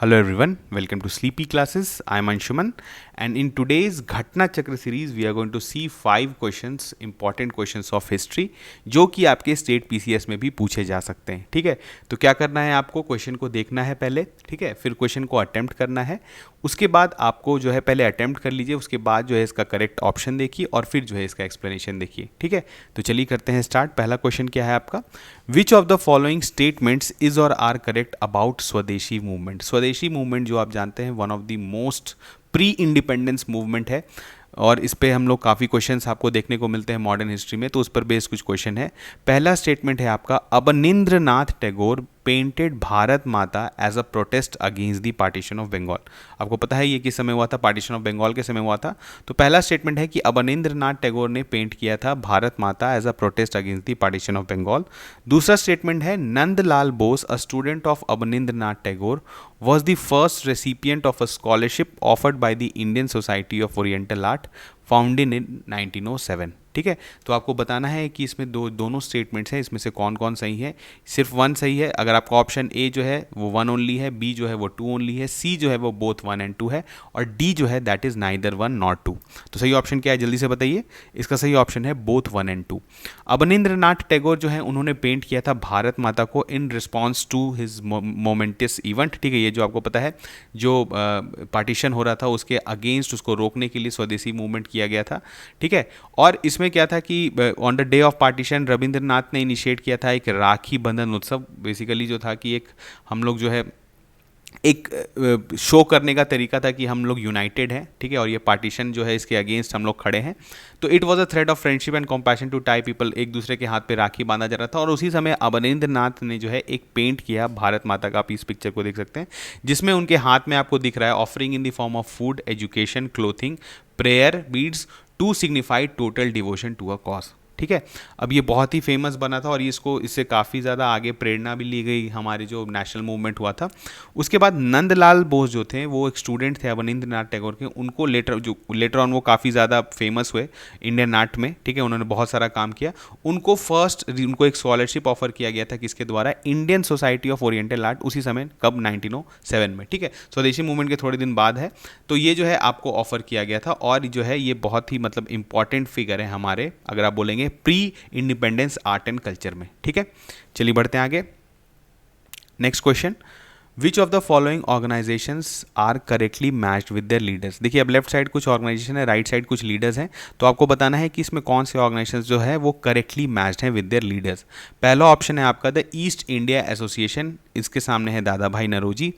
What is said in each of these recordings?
Hello everyone, welcome to Sleepy Classes. I am Anshuman, and in today's Ghatna Chakra series we are going to see 5 important questions of history जो कि आपके state PCS में भी पूछे जा सकते हैं। ठीक है, तो क्या करना है, आपको क्वेश्चन को देखना है पहले, ठीक है, फिर क्वेश्चन को अटेम्प्ट करना है, उसके बाद आपको जो है पहले अटेम्प्ट कर लीजिए, उसके बाद जो है इसका करेक्ट ऑप्शन देखिए और फिर जो है इसका एक्सप्लेनेशन देखिए। ठीक है, तो चलिए करते हैं स्टार्ट। पहला क्वेश्चन क्या है आपका, विच of the following statements is और आर करेक्ट अबाउट स्वदेशी मूवमेंट। स्वदेशी मूवमेंट जो आप जानते हैं one of the most pre independence movement है, और इस पे हम लोग काफ़ी क्वेश्चंस आपको देखने को मिलते हैं मॉडर्न हिस्ट्री में, तो उस पर बेस्ड कुछ क्वेश्चन है। पहला स्टेटमेंट है आपका, Abanindranath Tagore painted Bharat Mata as a protest against the partition of Bengal. आपको पता है ये किस समय हुआ था, पार्टीशन ऑफ बंगाल के समय हुआ था। तो पहला स्टेटमेंट है कि अवनींद्रनाथ टैगोर ने पेंट किया था Bharat Mata as a protest against the partition of Bengal. दूसरा स्टेटमेंट है, Nandalal Bose a student of Abanindranath Tagore was the first recipient of a scholarship offered by the Indian Society of Oriental Art founded in 1907। ठीक है, तो आपको बताना है कि इसमें दोनों स्टेटमेंट्स हैं, इसमें से कौन कौन सही है। सिर्फ वन सही है, अगर आपका ऑप्शन ए जो है वो वन ओनली है, बी जो है वो टू ओनली है, सी जो है वो बोथ वन एंड टू है, और डी जो है that is neither one not two. तो सही ऑप्शन क्या है, जल्दी से बताइए। इसका सही ऑप्शन है both one and two. Abanindranath Tagore जो है उन्होंने पेंट किया था भारत माता को in response to his momentous event. ठीक है, ये जो आपको पता है जो पार्टीशन हो रहा था उसके अगेंस्ट, उसको रोकने के लिए स्वदेशी मूवमेंट किया गया था। ठीक है, और इसमें क्या था कि on the day of partition Rabindranath ने इनिशिएट किया था एक राखी बंधन उत्सव। बेसिकली जो था कि एक हम लोग जो है एक शो करने का तरीका था कि हम लोग यूनाइटेड हैं। ठीक है, और ये पार्टीशन जो है इसके अगेंस्ट हम लोग खड़े हैं। तो it was a thread of friendship and compassion to tie people, एक दूसरे के हाथ पे राखी बांधा जा रहा था। और उसी समय अवनींद्रनाथ ने जो है एक पेंट किया भारत माता का, आप इस पिक्चर को देख सकते हैं, जिसमें उनके हाथ में आपको दिख रहा है offering in the form of food, education, clothing, prayer, beads to signify total devotion to a cause. ठीक है, अब ये बहुत ही फेमस बना था और इससे काफ़ी ज़्यादा आगे प्रेरणा भी ली गई, हमारे जो नेशनल मूवमेंट हुआ था। उसके बाद नंदलाल बोस जो थे वो एक स्टूडेंट थे अवनींद्रनाथ टैगोर के, उनको लेटर ऑन वो काफ़ी ज़्यादा फेमस हुए इंडियन आर्ट में। ठीक है, उन्होंने बहुत सारा काम किया। उनको एक स्कॉलरशिप ऑफर किया गया था, किसके द्वारा, Indian society of oriental art, उसी समय कब, 1907 में। ठीक है, स्वदेशी मूवमेंट के थोड़े दिन बाद है, तो ये जो है आपको ऑफर किया गया था। और जो है ये बहुत ही मतलब इंपॉर्टेंट फिगर है हमारे, अगर आप बोलेंगे pre independence art and culture में। ठीक है, चलिए बढ़ते हैं आगे। Next question, which of the following organisations are correctly matched with their leaders. देखिए, अब लेफ्ट साइड कुछ ऑर्गेनाइजेशन है, राइट साइड कुछ लीडर्स हैं, तो आपको बताना है कि इसमें कौन से ऑर्गेनाइजेशंस जो है वो करेक्टली मैच्ड हैं विद देयर लीडर्स। पहला ऑप्शन है आपका द ईस्ट इंडिया एसोसिएशन, इसके सामने है दादा भाई नौरोजी।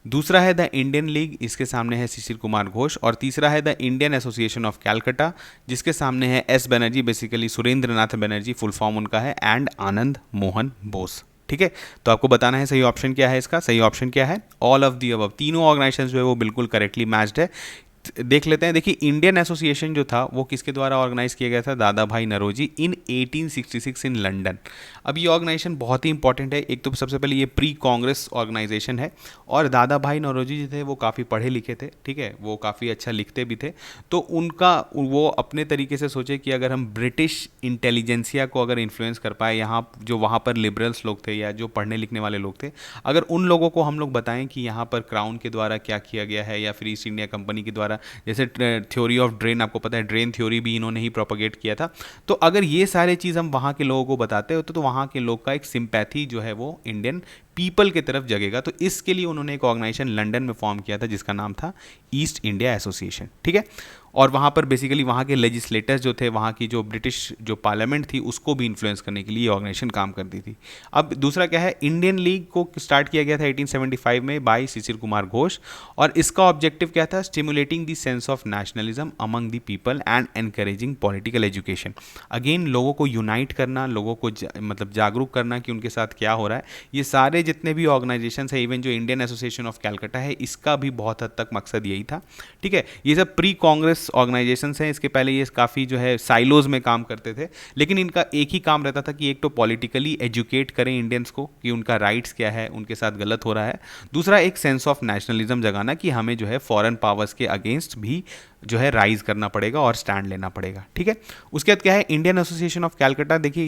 दूसरा है द इंडियन लीग, इसके सामने है शिशिर कुमार घोष। और तीसरा है the Indian association of Calcutta, जिसके सामने है एस बनर्जी, बेसिकली सुरेंद्र नाथ बनर्जी, फुल फॉर्म उनका है, एंड आनंद मोहन बोस। ठीक है, तो आपको बताना है सही ऑप्शन क्या है। इसका सही ऑप्शन क्या है, ऑल ऑफ दी अबव। तीनों ऑर्गेनाइजेशन जो है वो बिल्कुल करेक्टली मैच्ड है। देख लेते हैं। देखिए, इंडियन एसोसिएशन जो था वो किसके द्वारा ऑर्गेनाइज किया गया था, दादा भाई नौरोजी, इन 1866 इन लंदन। अब ये ऑर्गेनाइजेशन बहुत ही इंपॉर्टेंट है। एक तो सबसे पहले ये प्री कांग्रेस ऑर्गेनाइजेशन है, और दादा भाई नौरोजी जो थे वो काफ़ी पढ़े लिखे थे। ठीक है, वो काफ़ी अच्छा लिखते भी थे। तो वो अपने तरीके से सोचे कि अगर हम ब्रिटिश इंटेलिजेंसिया को अगर इन्फ्लुएंस कर पाए, यहाँ जो वहाँ पर लिबरल्स लोग थे या जो पढ़ने लिखने वाले लोग थे, अगर उन लोगों को हम लोग बताएं कि यहाँ पर क्राउन के द्वारा क्या किया गया है या फिर ईस्ट इंडिया कंपनी के द्वारा, जैसे थ्योरी ऑफ ड्रेन, आपको पता है ड्रेन थ्योरी भी इन्होंने ही प्रोपोगेट किया था। तो अगर ये सारे चीज़ हम वहाँ के लोगों को बताते हो तो वहाँ के लोग का एक सिंपैथी जो है वो इंडियन पीपल की तरफ जगेगा। तो इसके लिए उन्होंने एक ऑर्गेनाइजेशन लंदन में फॉर्म किया था जिसका नाम था ईस्ट इंडिया एसोसिएशन। ठीक है, और वहाँ पर बेसिकली वहाँ के लेजिस्लेटर्स जो थे, वहाँ की जो ब्रिटिश जो पार्लियामेंट थी उसको भी इन्फ्लुएंस करने के लिए ये ऑर्गेनाइजेशन काम करती थी। अब दूसरा क्या है, इंडियन लीग को स्टार्ट किया गया था 1875 में बाय शिशिर कुमार घोष, और इसका ऑब्जेक्टिव क्या था, stimulating the sense of nationalism among the people and encouraging political education. Again लोगों को यूनाइट करना, लोगों को मतलब जागरूक करना कि उनके साथ क्या हो रहा है। ये सारे जितने भी ऑर्गेनाइजेशन है, इवन जो इंडियन एसोसिएशन ऑफ कैलकाटा है, इसका भी बहुत हद तक मकसद यही था। ठीक है, ये सब प्री कांग्रेस ऑर्गेनाइजेशंस हैं। इसके पहले ये काफ़ी जो है साइलोज में काम करते थे, लेकिन इनका एक ही काम रहता था कि एक तो पॉलिटिकली एजुकेट करें इंडियंस को कि उनका राइट्स क्या है, उनके साथ गलत हो रहा है। दूसरा, एक सेंस ऑफ नेशनलिज्म जगाना कि हमें जो है फॉरेन पावर्स के अगेंस्ट भी जो है राइज करना पड़ेगा और स्टैंड लेना पड़ेगा। ठीक है, उसके बाद क्या है, इंडियन एसोसिएशन ऑफ कैलकाटा। देखिए,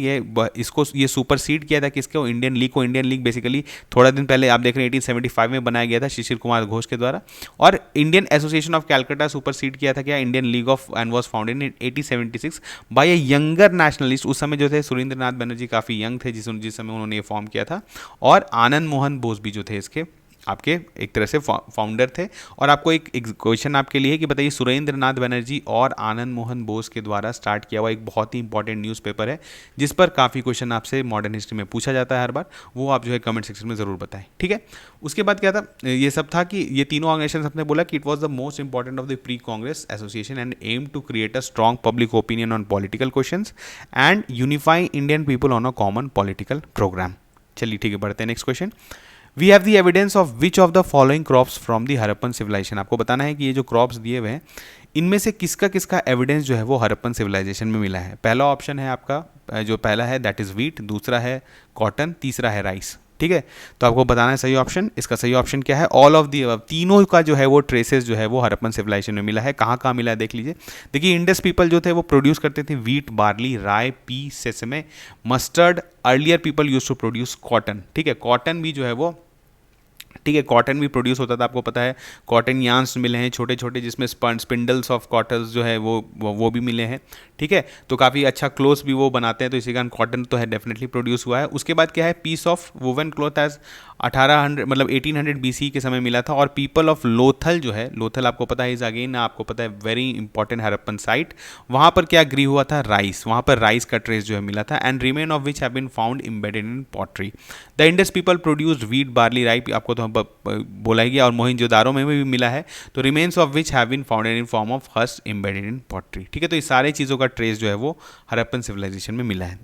ये सुपरसीड किया था किसको, इंडियन लीग को। इंडियन लीग बेसिकली थोड़ा दिन पहले आप देख रहे हैं 1875 में बनाया गया था शिशिर कुमार घोष के द्वारा। और Indian association of Calcutta supersede किया था क्या Indian league of and was founded in 1876 by a younger nationalist. उस समय जो थे सुरेंद्रनाथ बनर्जी काफ़ी यंग थे जिस समय उन्होंने ये फॉर्म किया था। और आनंद मोहन बोस भी जो थे इसके आपके एक तरह से फाउंडर थे। और आपको एक क्वेश्चन आपके लिए कि बताइए सुरेंद्रनाथ बनर्जी और आनंद मोहन बोस के द्वारा स्टार्ट किया हुआ एक बहुत ही इंपॉर्टेंट न्यूज़पेपर है जिस पर काफ़ी क्वेश्चन आपसे मॉडर्न हिस्ट्री में पूछा जाता है हर बार, वो आप जो है कमेंट सेक्शन में ज़रूर बताएं। ठीक है, उसके बाद क्या था, ये सब था कि ये तीनों ऑर्गेनाइजेशन अपने बोला कि it was the most important of the pre Congress association and aim to create a strong public opinion on political question and unify Indian people on a common political programme. चलिए ठीक है, बढ़ते हैं next question. We have the evidence of which of the following crops from the Harappan civilisation. आपको बताना है कि ये जो क्रॉप्स दिए हुए हैं इनमें से किसका किसका एविडेंस जो है वो हरप्पन सिविलाइजेशन में मिला है। पहला ऑप्शन है आपका जो पहला है दैट इज व्हीट, दूसरा है कॉटन, तीसरा है राइस। ठीक है, तो आपको बताना है सही ऑप्शन। इसका सही ऑप्शन क्या है, ऑल ऑफ दी अबव। तीनों का जो है वो ट्रेसेस जो है वो हरप्पन सिविलाइजेशन में मिला है। कहाँ कहाँ मिला है देख लीजिए। देखिए इंडस पीपल जो थे वो प्रोड्यूस करते थे wheat, barley, rye, pea, sesame, mustard. Earlier people use to produce cotton. ठीक है, कॉटन भी जो है वो ठीक है कॉटन भी प्रोड्यूस होता था। आपको पता है कॉटन यार्न्स मिले हैं छोटे छोटे जिसमें स्पिंडल्स ऑफ कॉटन्स जो है वो भी मिले हैं। ठीक है, तो काफ़ी अच्छा क्लोथ्स भी वो बनाते हैं, तो इसी कारण कॉटन तो है डेफिनेटली प्रोड्यूस हुआ है। उसके बाद क्या है, piece of woven cloth as 1800 मतलब 1800 BC के समय मिला था। और पीपल ऑफ लोथल जो है, लोथल आपको पता है इज अगेन आपको पता है वेरी इंपॉर्टेंट हरप्पन साइट। वहाँ पर क्या ग्री हुआ था, राइस, वहाँ पर राइस का ट्रेस जो है मिला था। And remain of which have been found embedded in pottery. The Indus people produced wheat, barley, rye, आपको तो बोला ही गया। और मोहिंजोदारो में भी मिला है। तो remains of which have been founded in form of husk embedded in pottery. ठीक है, तो ये सारे चीज़ों का ट्रेस जो है वो हरप्पन सिविलाइजेशन में मिला है।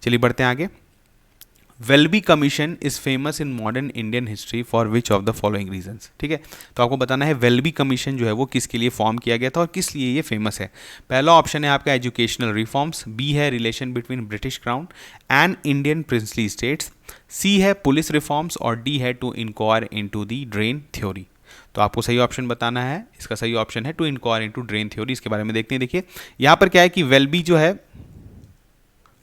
चलिए बढ़ते हैं आगे। Welby commission is famous in modern Indian history for which of the following reasons. ठीक है, तो आपको बताना है वेल्बी कमीशन जो है वो किसके लिए फॉर्म किया गया था और किस लिए ये फेमस है। पहला ऑप्शन है आपका एजुकेशनल रिफॉर्म्स, बी है relation between British crown and Indian princely states, C है पुलिस रिफॉर्म्स और डी है to inquire into the drain theory. तो आपको सही ऑप्शन बताना है। इसका सही ऑप्शन है to inquire into drain theory. इसके बारे में देखते हैं। देखिए यहाँ पर क्या है कि वेल्बी जो है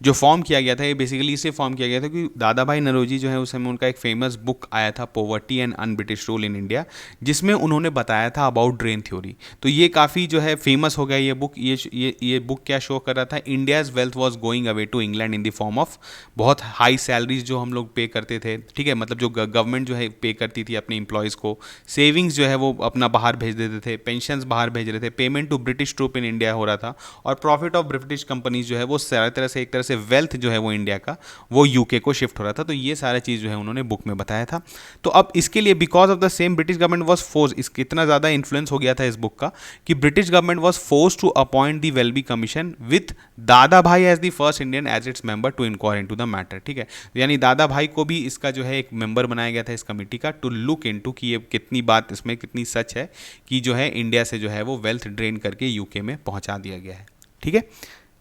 जो फॉर्म किया गया था ये बेसिकली इससे फॉर्म किया गया था कि दादा भाई नरोजी जो है उस समय उनका एक फेमस बुक आया था poverty and un British rule in India, जिसमें उन्होंने बताया था अबाउट ड्रेन थ्योरी। तो ये काफ़ी जो है फेमस हो गया ये बुक। ये बुक क्या शो कर रहा था, India's wealth was going away to England in the form of बहुत हाई सैलरीज जो हम लोग पे करते थे। ठीक है, मतलब जो गवर्नमेंट जो है पे करती थी अपने एम्प्लॉयज़ को, सेविंग्स जो है वो अपना बाहर भेज देते थे, पेंशंस बाहर भेज रहे थे, payment to British troop in India हो रहा था और प्रॉफिट ऑफ ब्रिटिश कंपनीज जो है वो सारी तरह से एक तरह से वेल्थ जो है वो इंडिया का वो यूके को शिफ्ट हो रहा था। तो ये सारा चीज़ जो है उन्होंने बुक में बताया था। तो अब इसके लिए because of the same British government was force, इसका इतना ज़्यादा इन्फ्लुएंस हो गया था इस बुक का कि British government was force to appoint the Welby commission with Dadabhai as the first Indian as its member to inquire into the matter. ठीक है, यानी दादा भाई को भी इसका जो है एक मेंबर बनाया गया था इस कमेटी का टू लुक इनटू कि ये कितनी बात इसमें कितनी सच है कि जो है इंडिया से जो है वो वेल्थ ड्रेन करके यूके में पहुंचा दिया गया है। ठीक है,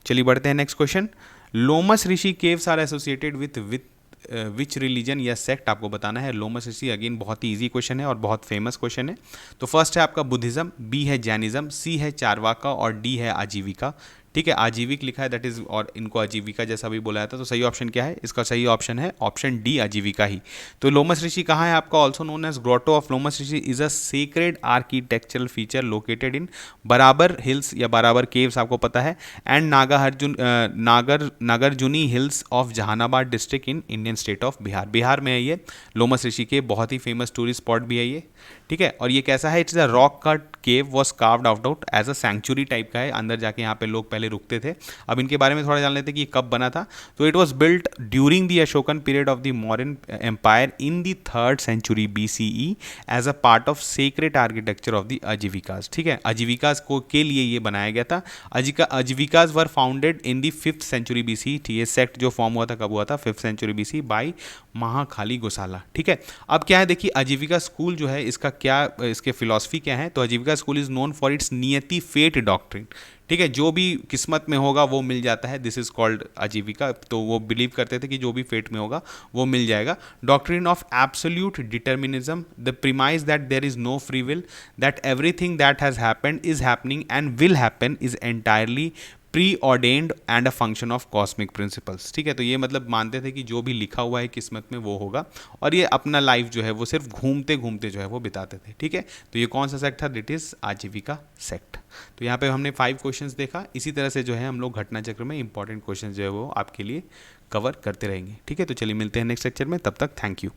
चलिए बढ़ते हैं next question. Lomas Rishi caves are associated with which religion या सेक्ट। आपको बताना है। लोमस ऋषि अगेन बहुत ही ईजी क्वेश्चन है और बहुत फेमस क्वेश्चन है। तो फर्स्ट है आपका बुद्धिज्म, बी है जैनिज्म, सी है चारवाका और डी है आजीविका। ठीक है, आजीविक लिखा है दैट इज और इनको आजीविका जैसा भी बोला जाता है। तो सही ऑप्शन क्या है, इसका सही ऑप्शन है ऑप्शन डी आजीविका ही। तो लोमस ऋषि कहाँ है आपका, also known as grotto of Lomas Rishi is a sacred architectural feature located in Barabar hills या बराबर केव्स आपको पता है and Nagarjuni hills of Jahanabad district in Indian state of Bihar. Bihar में है ये लोमस ऋषि के, बहुत ही फेमस टूरिस्ट स्पॉट भी है ये। ठीक है, और ये कैसा है, it's a rock cut cave was carved out as a sanctuary type का है। अंदर जाके यहाँ पे लोग पहले रुकते थे। अब इनके बारे में थोड़ा जान लेते हैं कि ये कब बना था। तो it was built during the Ashokan period of the Mauryan empire in the 3rd century BCE as a part of sacred architecture of the Ajivikas. ठीक है, आजीविकाज को के लिए ये बनाया गया था। Ajivikas were founded in the 5th century BC। ये सेक्ट जो फॉर्म हुआ था कब हुआ था, 5th century BC by Makkhali Gosala. ठीक है, अब क्या है देखिए आजीविका स्कूल जो है इसका क्या, इसके फिलॉसफी क्या है। तो आजीविका school is known for its नियति फेट डॉक्ट्रिन। ठीक है, जो भी किस्मत में होगा वो मिल जाता है, दिस इज कॉल्ड आजीविका। तो वो बिलीव करते थे कि जो भी फेट में होगा वो मिल जाएगा। Doctrine of absolute determinism, the premise that there is no free will, that everything that has happened is happening and will happen is entirely pre ordained and a function of cosmic principles. ठीक है, तो ये मतलब मानते थे कि जो भी लिखा हुआ है किस्मत में वो होगा, और ये अपना लाइफ जो है वो सिर्फ घूमते घूमते जो है वो बिताते थे। ठीक है, तो ये कौन सा सेक्ट था? इट इज आजीविका सेक्ट। तो यहाँ पे हमने 5 क्वेश्चंस देखा। इसी तरह से जो है हम लोग घटना चक्र में इंपॉर्टेंट क्वेश्चन जो है वो आपके लिए कवर करते रहेंगे। ठीक है, तो चलिए मिलते हैं नेक्स्ट लेक्चर में, तब तक थैंक यू।